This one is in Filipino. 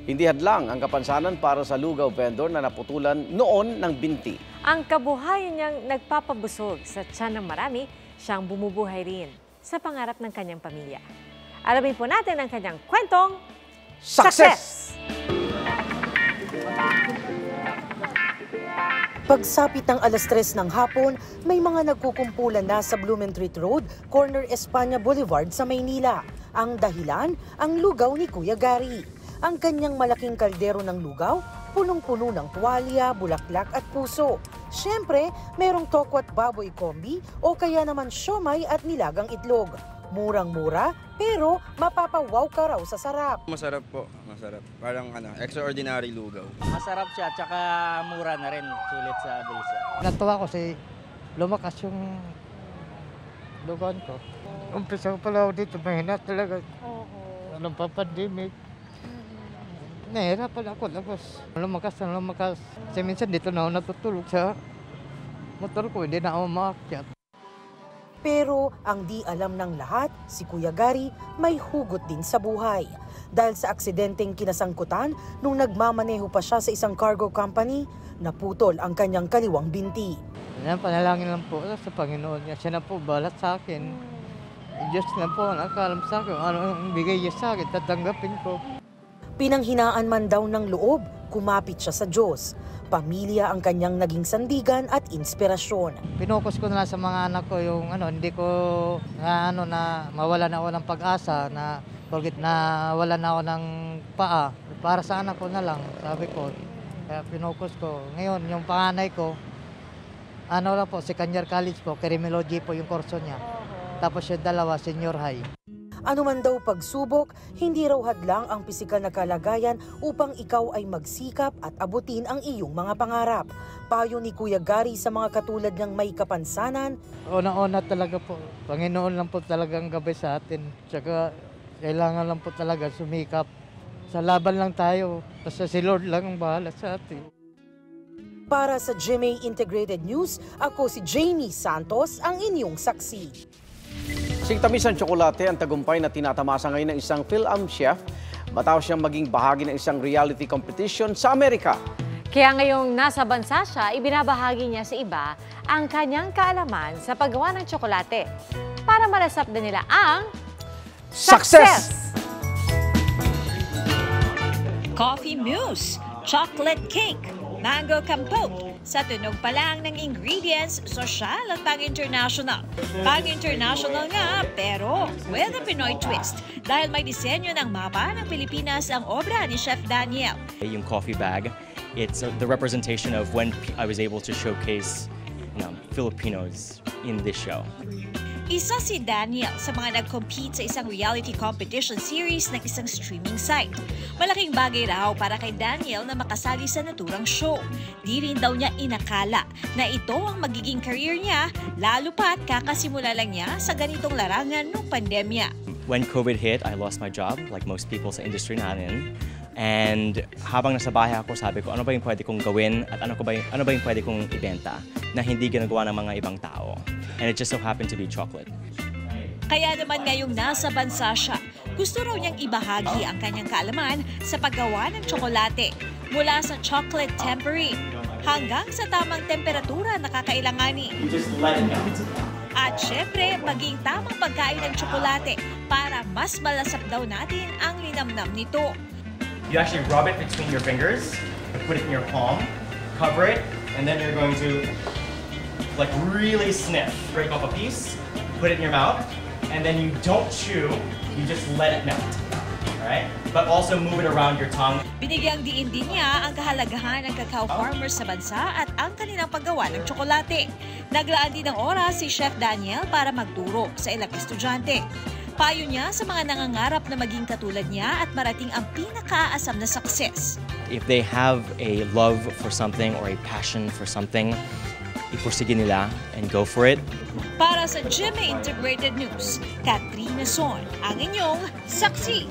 Hindi hadlang ang kapansanan para sa lugaw vendor na naputulan noon ng binti. Ang kabuhayan niyang nagpapabusog sa tiyan ng marami, siyang bumubuhay rin sa pangarap ng kanyang pamilya. Alamin po natin ang kanyang kwentong Success! Pagsapit ng alas 3 ng hapon, may mga nagkukumpulan na sa Blumentritt Road, corner Espanya Boulevard sa Maynila. Ang dahilan, ang lugaw ni Kuya Gary. Ang kanyang malaking kaldero ng lugaw, punong-puno ng tuwalya, bulaklak at puso. Siyempre, merong toko at baboy kombi o kaya naman siomay at nilagang itlog. Murang-mura, pero mapapawaw ka raw sa sarap. Masarap po, masarap. Parang extraordinary lugaw. Masarap siya, tsaka mura na rin, sulit sa bulsa. Natuwa ko kasi lumakas yung lugawan ko. Umpisa ko pala ako dito, mahina talaga. Anong pa-pandemic. Nahirapan ako, tapos lumakas. Kasi minsan dito na ako natutulog sa motor ko, hindi na ako makakyat. Pero ang di alam ng lahat, si Kuya Gary may hugot din sa buhay. Dahil sa aksidenteng kinasangkutan nung nagmamaneho pa siya sa isang cargo company, naputol ang kanyang kaliwang binti. Panalangin lang po sa Panginoon niya. Siya na po balat sa akin. Diyos na po nakakalam sa akin. Ano ang bigay niya sa akin, tatanggapin ko. Pinanghinaan man daw ng loob, kumapit siya sa Diyos. Pamilya ang kanyang naging sandigan at inspirasyon. Pinokus ko na sa mga anak ko yung hindi ko na mawalan ako ng pag-asa na porket na wala na ako ng paa. Para sa anak ko na lang, sabi ko. Kaya pinokus ko. Ngayon, yung panganay ko, lang po, second year college po, criminology po yung kurso niya. Tapos yung dalawa, senior high. Ano man daw pagsubok, hindi raw hadlang ang pisikal na kalagayan upang ikaw ay magsikap at abutin ang iyong mga pangarap. Payo ni Kuya Gary sa mga katulad ng may kapansanan. Una-una talaga po, Panginoon lang po talaga ang gabay sa atin. Tsaka kailangan lang po talaga sumikap. Sa laban lang tayo, basta si Lord lang ang bahala sa atin. Para sa GMA Integrated News, ako si Jamie Santos, ang inyong saksi. Singtamis ang tsokolate ang tagumpay na tinatamasa ngayon ng isang Phil-Am chef matapos siyang maging bahagi ng isang reality competition sa Amerika. Kaya ngayong nasa bansa siya, ibinabahagi niya sa iba ang kanyang kaalaman sa paggawa ng tsokolate para malasap din nila ang Success! Coffee mousse, chocolate cake, mango compote. Sa tunog pa lang ng ingredients, sosyal at pang-international. Pang-international nga, pero with a Pinoy twist. Dahil may disenyo ng mapa ng Pilipinas ang obra ni Chef Daniel. Yung coffee bag, it's the representation of when I was able to showcase Filipinos in this show. Isa si Daniel sa mga nag-compete sa isang reality competition series ng isang streaming site. Malaking bagay raw para kay Daniel na makasali sa naturang show. Di rin daw niya inakala na ito ang magiging career niya, lalo pat kakasimula lang niya sa ganitong larangan nung pandemya. When COVID hit, I lost my job, like most people sa industry natin. And habang nasa bahay ako, sabi ko, ano ba yung pwede kong gawin at ano ba yung pwede kong ibenta na hindi ginagawa ng mga ibang tao. And it just so happened to be chocolate. Kaya naman ngayong nasa bansa siya, gusto raw niyang ibahagi ang kanyang kaalaman sa paggawa ng tsokolate. Mula sa chocolate tempering hanggang sa tamang temperatura na kakailanganin. At syempre, maging tamang pagkain ng tsokolate para mas malasap daw natin ang linamnam nito. You actually rub it between your fingers, put it in your palm, cover it, and then you're going to like really sniff. Break off a piece, put it in your mouth, and then you don't chew, you just let it melt. Alright? But also move it around your tongue. Binigyang diin din niya ang kahalagahan ng cacao farmers sa bansa at ang kanilang paggawa ng tsokolate. Naglaan din ng oras si Chef Daniel para magturo sa ilang estudyante. Payo niya sa mga nangangarap na maging katulad niya at marating ang pinakaasam na success. If they have a love for something or a passion for something, ipursige nila and go for it. Para sa GMA Integrated News, Katrina Son, ang inyong saksi.